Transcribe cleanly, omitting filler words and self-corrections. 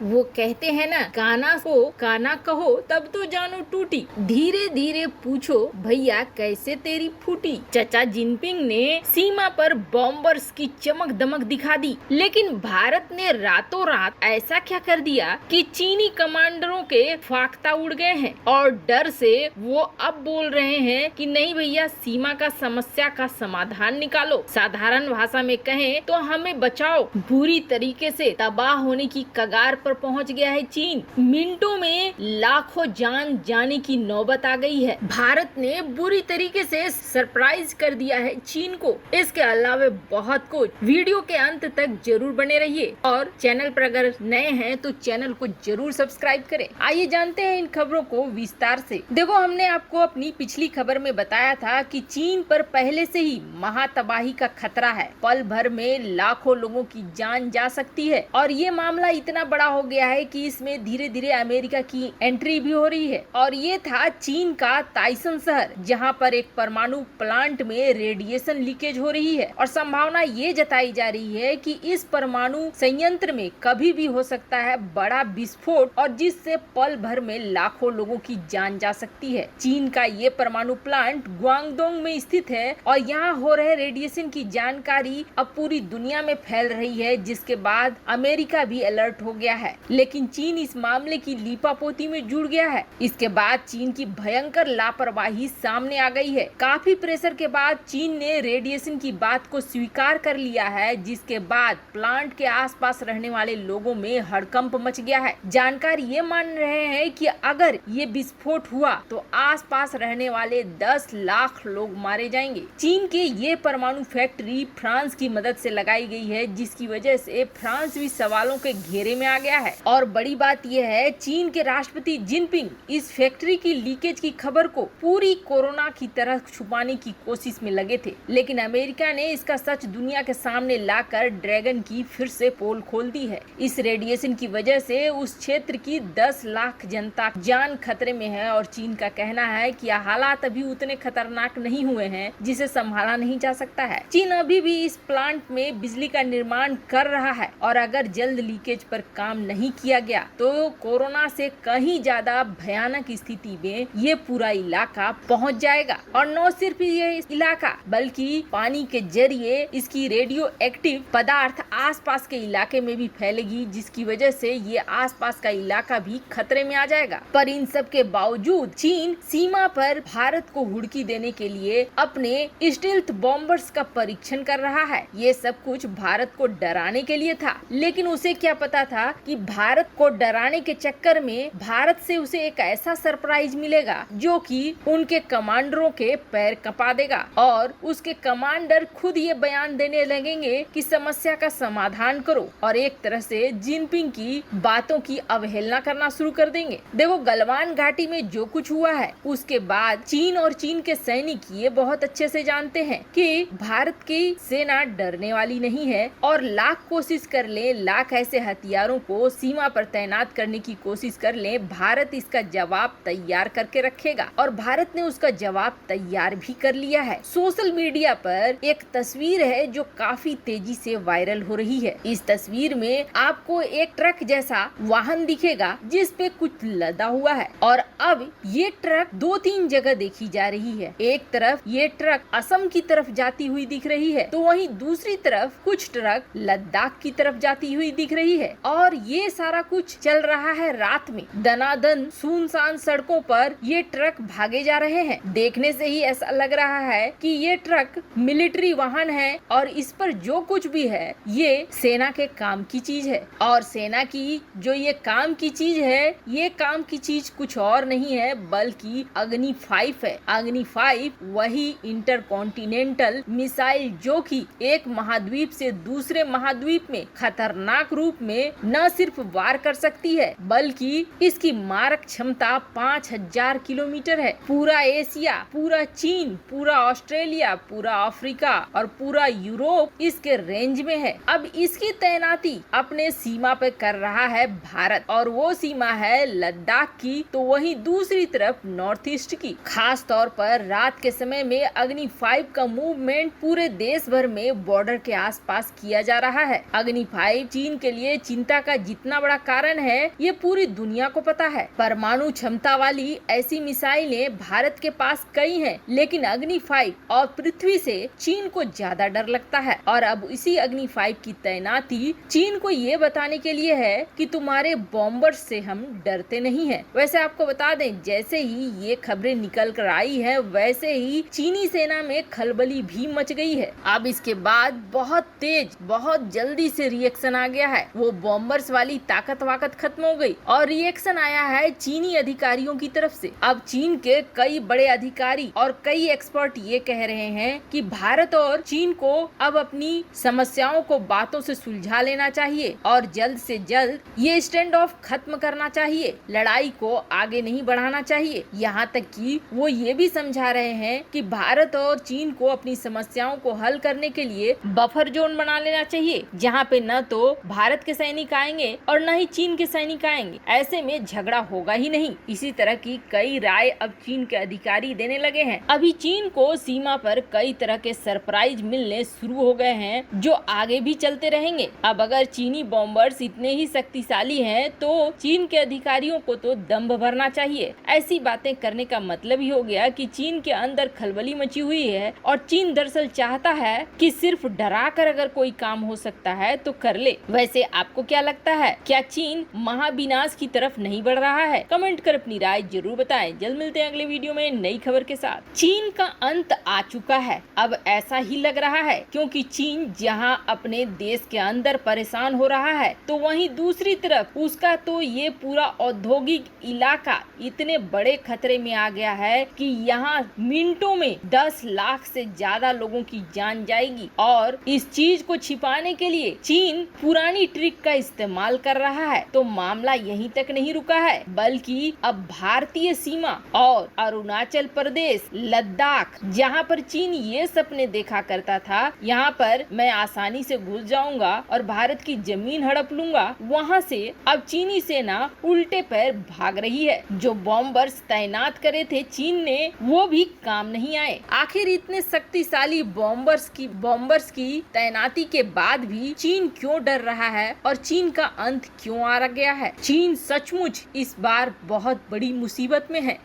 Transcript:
वो कहते हैं ना, काना को काना कहो तब तो जानो टूटी, धीरे धीरे पूछो भैया कैसे तेरी फूटी। चाचा जिनपिंग ने सीमा पर बॉम्बर्स की चमक दमक दिखा दी, लेकिन भारत ने रातों रात ऐसा क्या कर दिया कि चीनी कमांडरों के फाख्ता उड़ गए हैं और डर से वो अब बोल रहे हैं कि नहीं भैया, सीमा का समस्या का समाधान निकालो। साधारण भाषा में कहें तो हमें बचाओ। बुरी तरीके से तबाह होने की कगार पर पहुंच गया है चीन। मिनटों में लाखों जान जाने की नौबत आ गई है। भारत ने बुरी तरीके से सरप्राइज कर दिया है चीन को। इसके अलावा बहुत कुछ। वीडियो के अंत तक जरूर बने रहिए और चैनल पर अगर नए हैं तो चैनल को जरूर सब्सक्राइब करें। आइए जानते हैं इन खबरों को विस्तार से। देखो, हमने आपको अपनी पिछली खबर में बताया था कि चीन पर पहले से ही महातबाही का खतरा है। पल भर में लाखों लोगों की जान जा सकती है और ये मामला इतना बड़ा हो गया है कि इसमें धीरे धीरे अमेरिका की एंट्री भी हो रही है। और ये था चीन का ताइसन शहर, जहां पर एक परमाणु प्लांट में रेडिएशन लीकेज हो रही है और संभावना ये जताई जा रही है कि इस परमाणु संयंत्र में कभी भी हो सकता है बड़ा विस्फोट और जिससे पल भर में लाखों लोगों की जान जा सकती है। चीन का ये परमाणु प्लांट ग्वांगडोंग में स्थित है और यहाँ हो रहे रेडिएशन की जानकारी अब पूरी दुनिया में फैल रही है, जिसके बाद अमेरिका भी अलर्ट हो गया है। लेकिन चीन इस मामले की लीपापोती में जुड़ गया है। इसके बाद चीन की भयंकर लापरवाही सामने आ गई है। काफी प्रेशर के बाद चीन ने रेडिएशन की बात को स्वीकार कर लिया है, जिसके बाद प्लांट के आसपास रहने वाले लोगों में हड़कंप मच गया है। जानकार ये मान रहे हैं कि अगर ये विस्फोट हुआ तो आसपास रहने वाले 10 लाख लोग मारे जाएंगे। चीन के ये परमाणु फैक्ट्री फ्रांस की मदद से लगाई गई है, जिसकी वजह से फ्रांस भी सवालों के घेरे में आ गया है। और बड़ी बात यह है, चीन के राष्ट्रपति जिनपिंग इस फैक्ट्री की लीकेज की खबर को पूरी कोरोना की तरह छुपाने की कोशिश में लगे थे, लेकिन अमेरिका ने इसका सच दुनिया के सामने लाकर ड्रैगन की फिर से पोल खोल दी है। इस रेडिएशन की वजह से उस क्षेत्र की 10 लाख जनता जान खतरे में है और चीन का कहना है कि हालात अभी उतने खतरनाक नहीं हुए हैं जिसे संभाला नहीं जा सकता है। चीन अभी भी इस प्लांट में बिजली का निर्माण कर रहा है और अगर जल्द लीकेज पर काम नहीं किया गया तो कोरोना से कहीं ज्यादा भयानक स्थिति में ये पूरा इलाका पहुंच जाएगा। और न सिर्फ ये इलाका बल्कि पानी के जरिए इसकी रेडियो एक्टिव पदार्थ आसपास के इलाके में भी फैलेगी, जिसकी वजह से ये आसपास का इलाका भी खतरे में आ जाएगा। पर इन सब के बावजूद चीन सीमा पर भारत को हुड़की देने के लिए अपने स्टील्थ बॉम्बर्स का परीक्षण कर रहा है। ये सब कुछ भारत को डराने के लिए था, लेकिन उसे क्या पता था कि भारत को डराने के चक्कर में भारत से उसे एक ऐसा सरप्राइज मिलेगा जो कि उनके कमांडरों के पैर कपा देगा और उसके कमांडर खुद ये बयान देने लगेंगे कि समस्या का समाधान करो और एक तरह से जिनपिंग की बातों की अवहेलना करना शुरू कर देंगे। देखो, गलवान घाटी में जो कुछ हुआ है उसके बाद चीन और चीन के सैनिक ये बहुत अच्छे से जानते हैं कि भारत की सेना डरने वाली नहीं है और लाख कोशिश कर ले, लाख ऐसे हथियारों को सीमा पर तैनात करने की कोशिश कर ले, भारत इसका जवाब तैयार करके रखेगा और भारत ने उसका जवाब तैयार भी कर लिया है। सोशल मीडिया पर एक तस्वीर है जो काफी तेजी से वायरल हो रही है। इस तस्वीर में आपको एक ट्रक जैसा वाहन दिखेगा जिस पे कुछ लदा हुआ है और अब ये ट्रक 2-3 जगह देखी जा रही है। एक तरफ ये ट्रक असम की तरफ जाती हुई दिख रही है तो वहीं दूसरी तरफ कुछ ट्रक लद्दाख की तरफ जाती हुई दिख रही है और ये सारा कुछ चल रहा है रात में। दनादन सुनसान सड़कों पर ये ट्रक भागे जा रहे हैं। देखने से ही ऐसा लग रहा है कि ये ट्रक मिलिट्री वाहन है और इस पर जो कुछ भी है ये सेना के काम की चीज है और सेना की जो ये काम की चीज है, ये काम की चीज कुछ और नहीं है बल्कि अग्नि 5 है। अग्नि 5 वही इंटरकॉन्टिनेंटल मिसाइल जो कि एक महाद्वीप से दूसरे महाद्वीप में खतरनाक रूप में न सिर्फ वार कर सकती है बल्कि इसकी मारक क्षमता 5000 किलोमीटर है। पूरा एशिया, पूरा चीन, पूरा ऑस्ट्रेलिया, पूरा अफ्रीका और पूरा यूरोप इसके रेंज में है। अब इसकी तैनाती अपने सीमा पे कर रहा है भारत और वो सीमा है लद्दाख की, तो वही दूसरी तरफ नॉर्थ ईस्ट की। खास तौर पर रात के समय में अग्नि 5 का मूवमेंट पूरे देश भर में बॉर्डर के आसपास किया जा रहा है। अग्नि 5 चीन के लिए चिंता का जितना बड़ा कारण है ये पूरी दुनिया को पता है। परमाणु क्षमता वाली ऐसी मिसाइलें भारत के पास कई हैं, लेकिन अग्नि 5 और पृथ्वी से चीन को ज्यादा डर लगता है। और अब इसी अग्नि 5 की तैनाती चीन को ये बताने के लिए है कि तुम्हारे बॉम्बर्स से हम डरते नहीं हैं। वैसे आपको बता दें, जैसे ही ये खबरें निकल कर आई है वैसे ही चीनी सेना में खलबली भी मच गई है। अब इसके बाद बहुत तेज, बहुत जल्दी से रिएक्शन आ गया है। वो बॉम्बर्स वाली ताकत वाकत खत्म हो गई और रिएक्शन आया है चीनी अधिकारियों की तरफ से। अब चीन के कई बड़े अधिकारी और कई एक्सपर्ट ये कह रहे हैं कि भारत और चीन को अब अपनी समस्याओं को बातों से सुलझा लेना चाहिए और जल्द से जल्द ये स्टैंड ऑफ खत्म करना चाहिए, लड़ाई को आगे नहीं बढ़ाना चाहिए। यहाँ तक कि वो ये भी समझा रहे हैं कि भारत और चीन को अपनी समस्याओं को हल करने के लिए बफर जोन बना लेना चाहिए, जहाँ पे न तो भारत के सैनिक आएंगे और न ही चीन के सैनिक आएंगे। ऐसे में झगड़ा होगा ही नहीं। इसी तरह की कई राय अब चीन के अधिकारी देने लगे हैं। अभी चीन को सीमा पर कई तरह के सरप्राइज मिलने शुरू हो गए हैं, जो आगे भी चलते रहेंगे। अब अगर चीनी बॉम्बर्स इतने ही शक्तिशाली हैं, तो चीन के अधिकारियों को तो दम्भ भरना चाहिए। ऐसी बातें करने का मतलब ही हो गया कि चीन के अंदर खलबली मची हुई है और चीन दरअसल चाहता है कि सिर्फ डरा कर अगर कोई काम हो सकता है तो कर ले। वैसे आपको क्या लगता है, क्या चीन महाविनाश की तरफ नहीं बढ़ रहा है? कमेंट कर अपनी राय जरूर बताएं। जल्द मिलते हैं अगले वीडियो में नई खबर के साथ। चीन का अंत आ चुका है, अब ऐसा ही लग रहा है, क्योंकि चीन जहां अपने देश के अंदर परेशान हो रहा है, तो वहीं दूसरी तरफ उसका तो ये पूरा औद्योगिक इलाका इतने बड़े खतरे में आ गया है कि यहाँ मिनटों में 10 लाख से ज्यादा लोगों की जान जाएगी। और इस चीज को छिपाने के लिए चीन पुरानी ट्रिक का इस्तेमाल कर रहा है। तो मामला यहीं तक नहीं रुका है, बल्कि अब भारतीय सीमा और अरुणाचल प्रदेश, लद्दाख, जहाँ पर चीन ये सपने देखा करता था, यहाँ पर मैं आसानी से घुस जाऊंगा और भारत की जमीन हड़प लूंगा, वहाँ से अब चीनी सेना उल्टे पैर भाग रही है। जो बॉम्बर्स तैनात करे थे चीन ने, वो भी काम नहीं आए। आखिर इतने शक्तिशाली बॉम्बर्स की तैनाती के बाद भी चीन क्यों डर रहा है और चीन का अंत क्यों आ गया है? चीन सचमुच इस बार बहुत बड़ी मुसीबत में है।